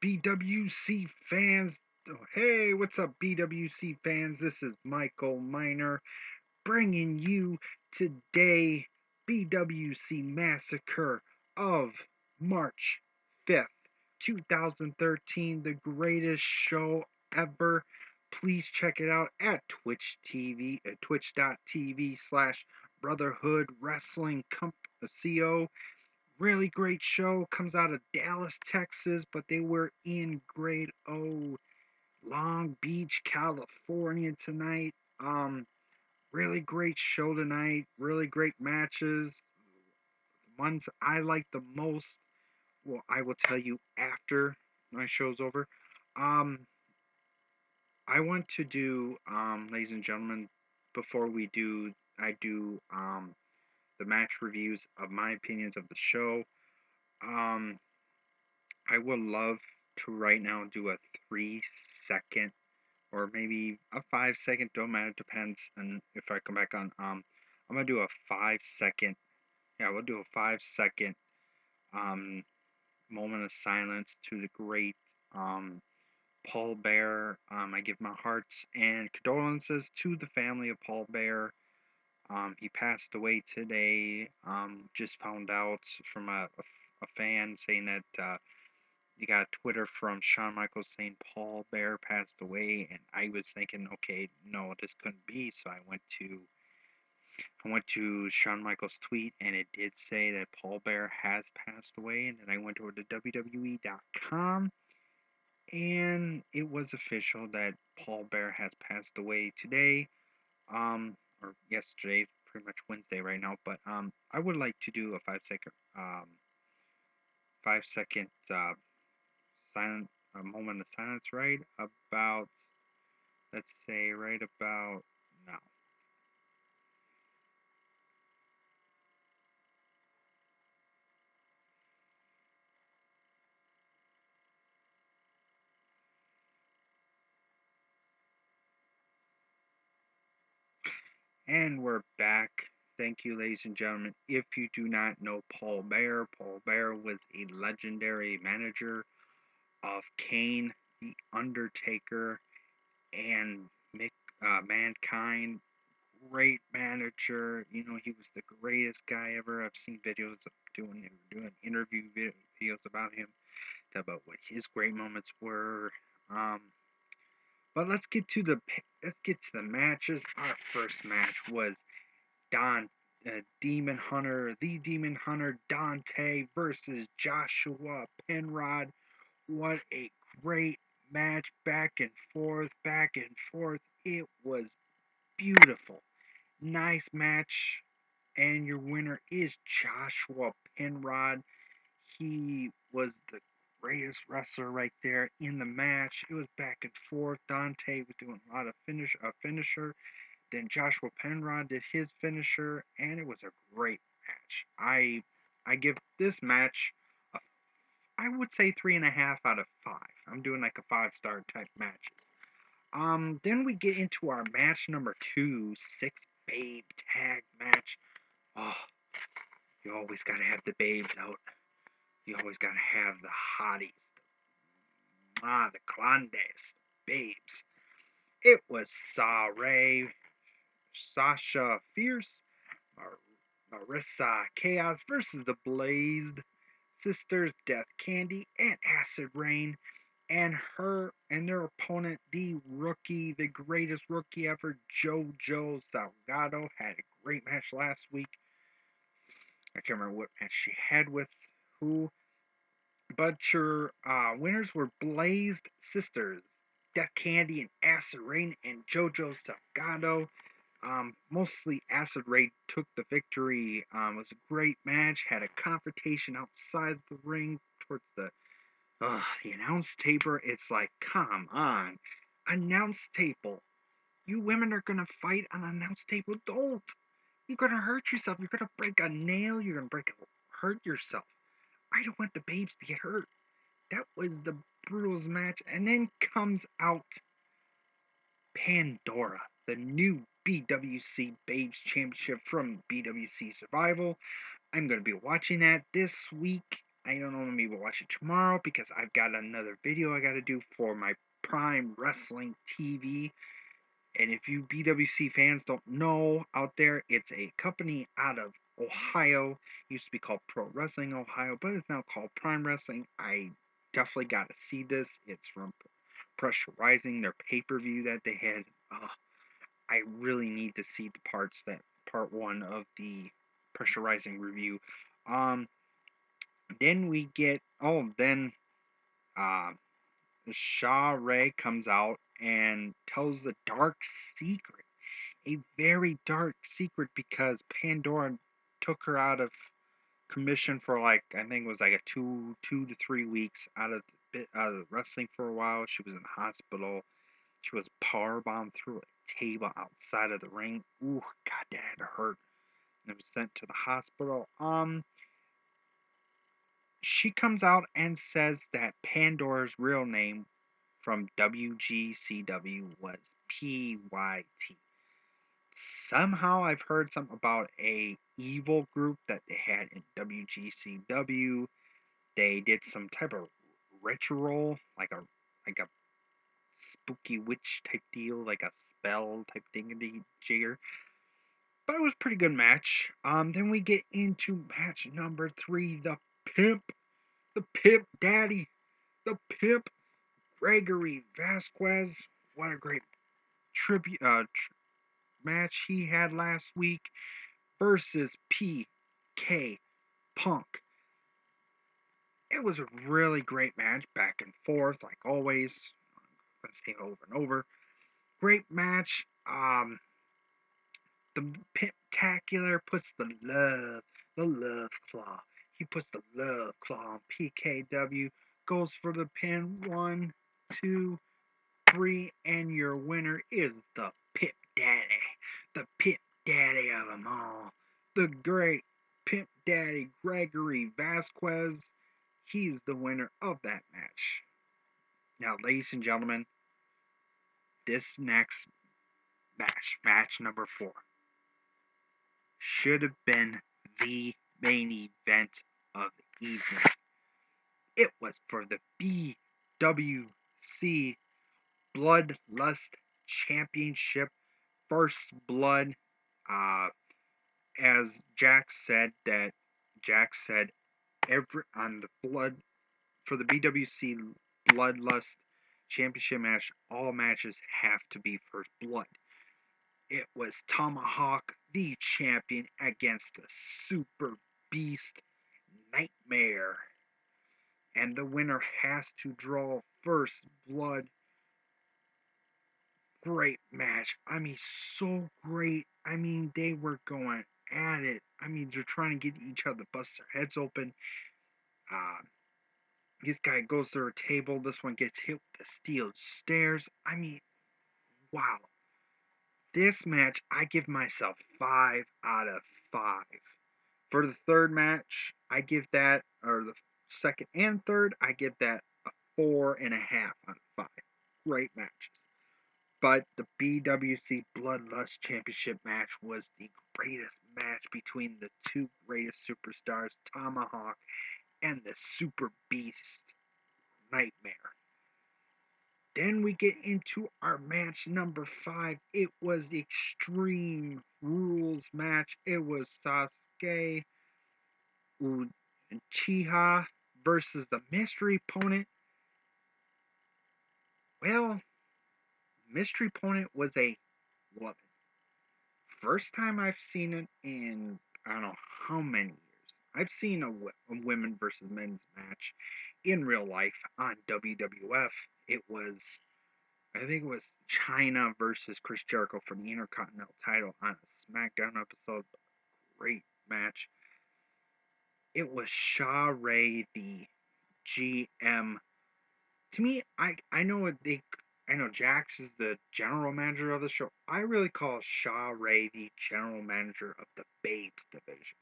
BWC fans? Oh, hey, what's up, BWC fans? This is Michael Miner bringing you today BWC Massacre of March 5th, 2013, the greatest show ever. Please check it out at twitch.tv/Brotherhood Wrestling Co. Really great show. Comes out of Dallas, Texas, but they were in great Long Beach, California tonight. Really great show tonight. Really great matches. The ones I like the most, well, I will tell you after my show's over. Um, I want to do, ladies and gentlemen, before I do the match reviews of my opinions of the show. Um, I would love to right now do a 3 second or maybe a 5 second, don't matter, depends on if I come back on. I'm gonna do a 5 second, yeah, we'll do a 5 second um moment of silence to the great Paul Bear. I give my hearts and condolences to the family of Paul Bear. He passed away today. Just found out from a fan saying that you got Twitter from Shawn Michaels saying Paul Bear passed away, and I was thinking, okay, no, this couldn't be. So I went to Shawn Michaels' tweet, and it did say that Paul Bear has passed away. And then I went over to WWE.com, and it was official that Paul Bear has passed away today, or yesterday, pretty much Wednesday right now. But I would like to do a 5 second silent a moment of silence right about, let's say, right about now. And we're back. Thank you, ladies and gentlemen. If you do not know Paul Bear was a legendary manager of Kane, The Undertaker, and Mankind. Great manager. You know, he was the greatest guy ever. I've seen videos of doing interview videos about him, about what his great moments were. Um, but let's get to the matches. Our first match was Don the Demon Hunter Dante versus Joshua Penrod. What a great match, back and forth, back and forth. It was beautiful. Nice match. And your winner is Joshua Penrod. He was the greatest wrestler right there in the match. It was back and forth. Dante was doing a lot of finisher. Then Joshua Penrod did his finisher, and it was a great match. I give this match a, I would say 3.5 out of 5. I'm doing like a 5-star type matches. Then we get into our match number 2, 6 babe tag match. Oh, you always gotta have the babes out. You always gotta have the hotties, the clandestine babes. It was Sasha Fierce, Marissa Chaos versus the Blazed Sisters, Death Candy, and Acid Rain, and their opponent, the greatest rookie ever, JoJo Salgado, had a great match last week. I can't remember what match she had with who, but your winners were Blazed Sisters, Death Candy, and Acid Rain, and JoJo Salgado. Mostly Acid Rain took the victory. It was a great match. Had a confrontation outside the ring towards the announce table. It's like, come on, announce table. You women are gonna fight on an announce table. Don't. You're gonna hurt yourself. You're gonna break a nail. You're gonna hurt yourself. I don't want the babes to get hurt. That was the Brutals match. And then comes out Pandora, the new BWC Babes Championship from BWC Survival. I'm going to be watching that this week. I don't know, maybe we'll watch it tomorrow because I've got another video I got to do for my Prime Wrestling TV. And if you BWC fans don't know out there, it's a company out of Ohio. It used to be called Pro Wrestling Ohio, but it's now called Prime Wrestling. I definitely got to see this. It's from Pressure Rising, their pay-per-view that they had. I really need to see the part one of the Pressure Rising review. Then we get then uh, Shaw Ray comes out and tells the dark secret, a very dark secret, because Pandora took her out of commission for I think it was like a 2 to 3 weeks out of wrestling for a while. She was in the hospital. She was power bombed through a table outside of the ring. Ooh, God, that had to hurt. And was sent to the hospital. She comes out and says that Pandora's real name from WGCW was PYT. Somehow I've heard something about a evil group that they had in WGCW. They did some type of ritual, like a spooky witch type deal, like a spell type thingy jigger. But it was a pretty good match. Then we get into match number 3, the Pimp Daddy, the Pimp Gregory Vasquez. What a great tribute match he had last week versus PK Punk. It was a really great match, back and forth, like always. I'm gonna say over and over. Great match. The Pimp-tacular puts the love claw. He puts the love claw on PKW. Goes for the pin. 1, 2, 3, and your winner is the Pimp Daddy. The Pimp Daddy of them all. The great Pimp Daddy Gregory Vasquez. He's the winner of that match. Now, ladies and gentlemen, this next match number 4, should have been the main event of the evening. It was for the BWC Bloodlust Championship. First Blood, as Jack said, on the blood for the BWC Bloodlust Championship match, all matches have to be first blood. It was Tomahawk, the champion, against the Super Beast Nightmare. And the winner has to draw first blood. Great match. I mean, so great. I mean, they were going at it. I mean, they're trying to get each other, bust their heads open. This guy goes through a table. This one gets hit with the steel stairs. I mean, wow. This match, I give myself 5 out of 5. For the third match, I give that, or the second and third, I give that a 4.5 out of 5. Great matches. But the BWC Bloodlust Championship match was the greatest match between the two greatest superstars, Tomahawk and the Super Beast Nightmare. Then we get into our match number 5. It was the Extreme Rules match. It was Sasuke Uchiha versus the mystery opponent. Well, mystery opponent was a woman. First time I've seen it in I don't know how many years. I've seen a women versus men's match in real life on WWF. It was, I think it was China versus Chris Jericho for the Intercontinental title on a SmackDown episode. Great match. It was Shaw Ray, the GM. To me, I know Jax is the general manager of the show. I really call Shaw Ray the general manager of the Babes division.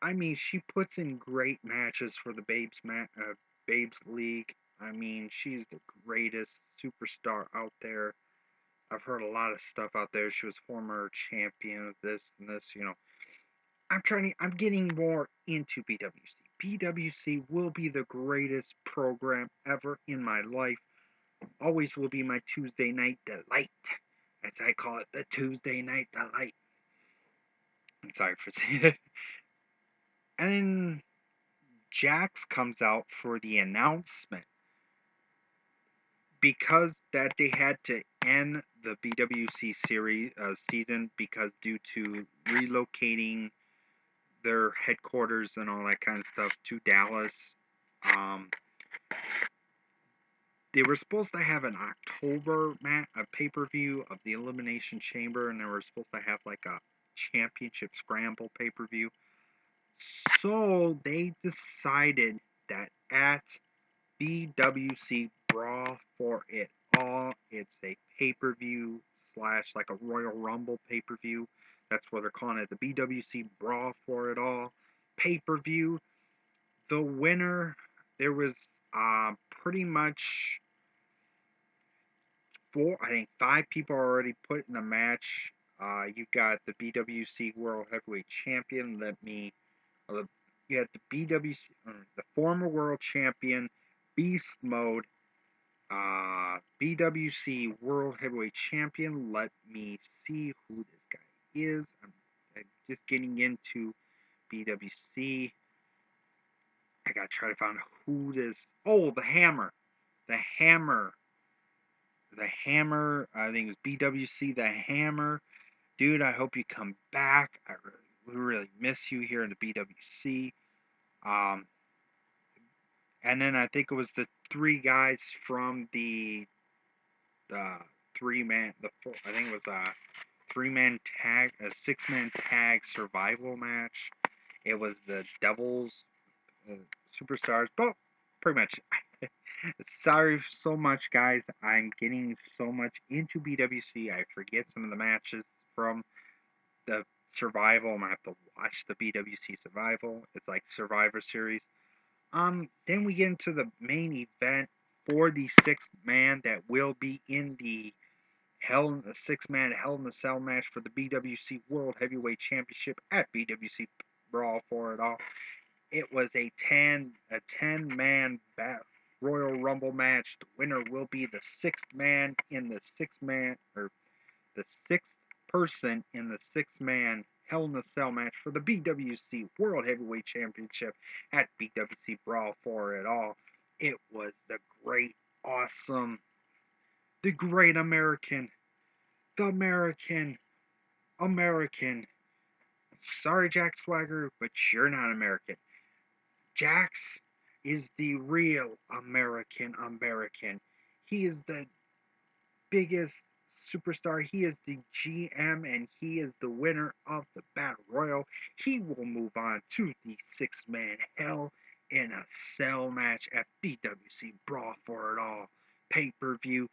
I mean, she puts in great matches for the Babes League. I mean, she's the greatest superstar out there. I've heard a lot of stuff out there. She was former champion of this and this. I'm getting more into BWC. BWC will be the greatest program ever in my life. Always will be my Tuesday night delight, as I call it, the Tuesday night delight. I'm sorry for saying it. And then Jax comes out for the announcement because that they had to end the BWC series season because due to relocating their headquarters and all that kind of stuff to Dallas. Um, they were supposed to have an October a pay-per-view of the Elimination Chamber, and they were supposed to have like a championship scramble pay-per-view. So they decided that at BWC Brawl for It All, it's a pay-per-view slash like a Royal Rumble pay-per-view. That's what they're calling it, the BWC Brawl for It All pay-per-view. The winner, there was pretty much I think 5 people are already put in the match. You got the BWC World Heavyweight Champion. You got the BWC, the former World Champion, Beast Mode, BWC World Heavyweight Champion. Let me see who this guy is. I'm just getting into BWC. I gotta try to find who this. Oh, the Hammer. The Hammer. The Hammer. I think it was BWC. The Hammer. Dude, I hope you come back. We really miss you here in the BWC. And then I think it was the 3 guys from the I think it was a 3-man tag, a 6-man tag survival match. It was the Devils, Superstars, but pretty much. Sorry so much, guys. I'm getting so much into BWC. I forget some of the matches from the Survival. I'm gonna have to watch the BWC Survival. It's like Survivor Series. Then we get into the main event for the 6th man that will be in the 6-man Hell in a Cell match for the BWC World Heavyweight Championship at BWC Brawl for It All. It was a 10-man Royal Rumble match. The winner will be the 6th man in the 6-man, or the 6th person in the 6-man Hell in a Cell match for the BWC World Heavyweight Championship at BWC Brawl for It All. It was the great American, American. Sorry, Jack Swagger, but you're not American. Jax is the real American. He is the biggest superstar. He is the GM, and he is the winner of the Battle Royal. He will move on to the 6-man Hell in a Cell match at BWC Brawl for It All pay-per-view.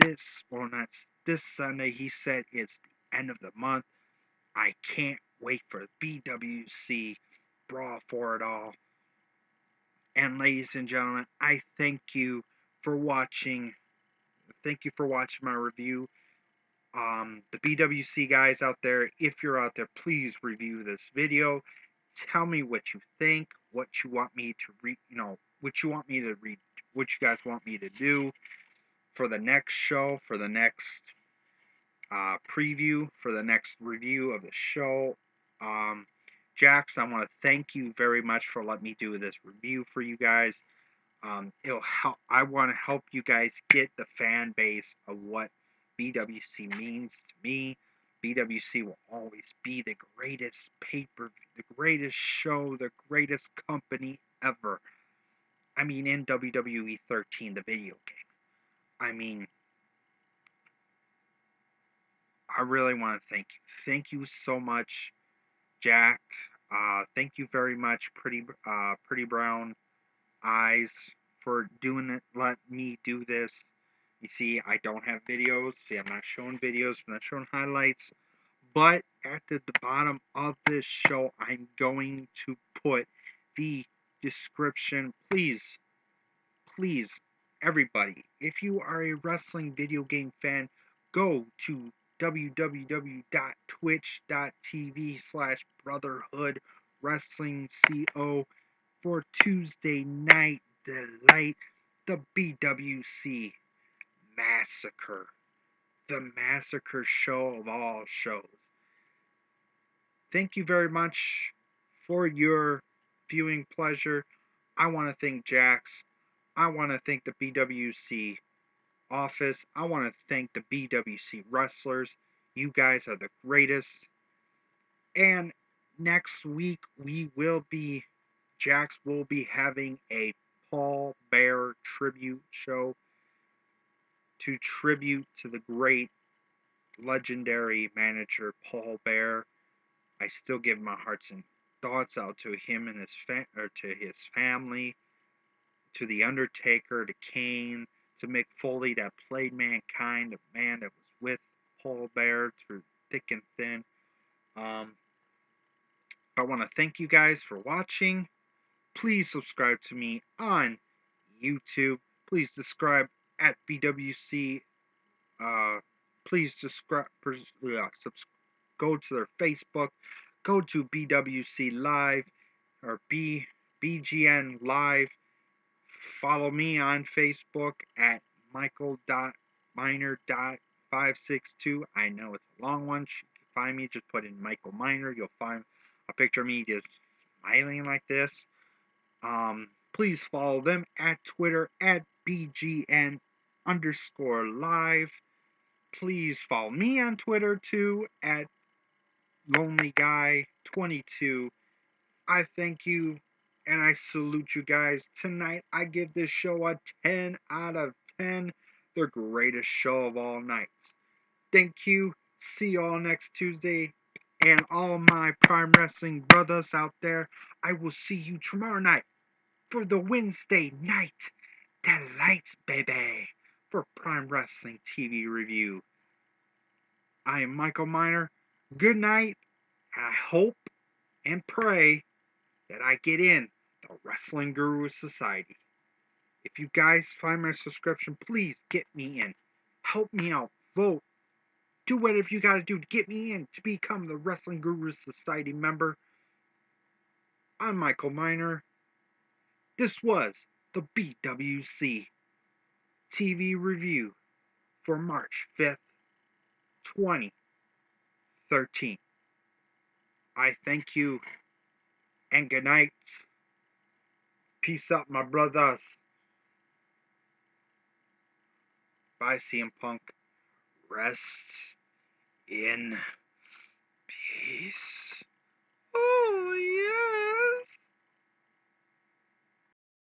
Not this Sunday. He said it's the end of the month. I can't wait for BWC Brawl for It All. And ladies and gentlemen, I thank you for watching. Thank you for watching my review. The BWC guys out there, if you're out there, please review this video. Tell me what you think, what you want me to read, what you want me to read, what you guys want me to do for the next show, for the next preview, for the next review of the show. Jax, I want to thank you very much for letting me do this review for you guys. It'll help. I want to help you guys get the fan base of what BWC means to me. BWC will always be the greatest the greatest show, the greatest company ever. I mean, in WWE 13, the video game. I mean, I really want to thank you. Thank you so much, Jack. Thank you very much, Pretty Brown Eyes, for doing it. Let me do this. You see, I don't have videos. See, I'm not showing videos. I'm not showing highlights. But at the bottom of this show, I'm going to put the description. Please, everybody, if you are a wrestling video game fan, go to www.twitch.tv/brotherhood wrestling co. for Tuesday Night Delight, the BWC Massacre, the massacre show of all shows. Thank you very much for your viewing pleasure. I want to thank Jax. I want to thank the BWC office. I want to thank the BWC wrestlers. You guys are the greatest. And next week Jax will be having a Paul Bear tribute show to tribute to the great legendary manager Paul Bear. I still give my hearts and thoughts out to him and to his family, to the Undertaker, to Kane, to Mick Foley that played Mankind, the man that was with Paul Bear through thick and thin. I want to thank you guys for watching. Please subscribe to me on YouTube. Please subscribe at BWC. Please go to their Facebook. Go to BWC Live or BGN Live. Follow me on Facebook at michael.miner.562. I know it's a long one. You can find me. Just put in Michael Miner. You'll find a picture of me just smiling like this. Please follow them at Twitter at BGN_live. Please follow me on Twitter too at LonelyGuy22. I thank you and I salute you guys. Tonight I give this show a 10 out of 10. The greatest show of all nights. Thank you. See you all next Tuesday. And all my Prime Wrestling brothers out there, I will see you tomorrow night for the Wednesday Night Delight, baby, for Prime Wrestling TV review. I am Michael Miner. Good night, and I hope and pray that I get in the Wrestling Guru Society. If you guys find my subscription, please get me in. Help me out. Vote. Do whatever you gotta do to get me in to become the Wrestling Guru Society member. I'm Michael Miner. This was the BWC TV review for March 5th, 2013. I thank you and good night. Peace out, my brothers. Bye, CM Punk. Rest in peace. Oh, yes.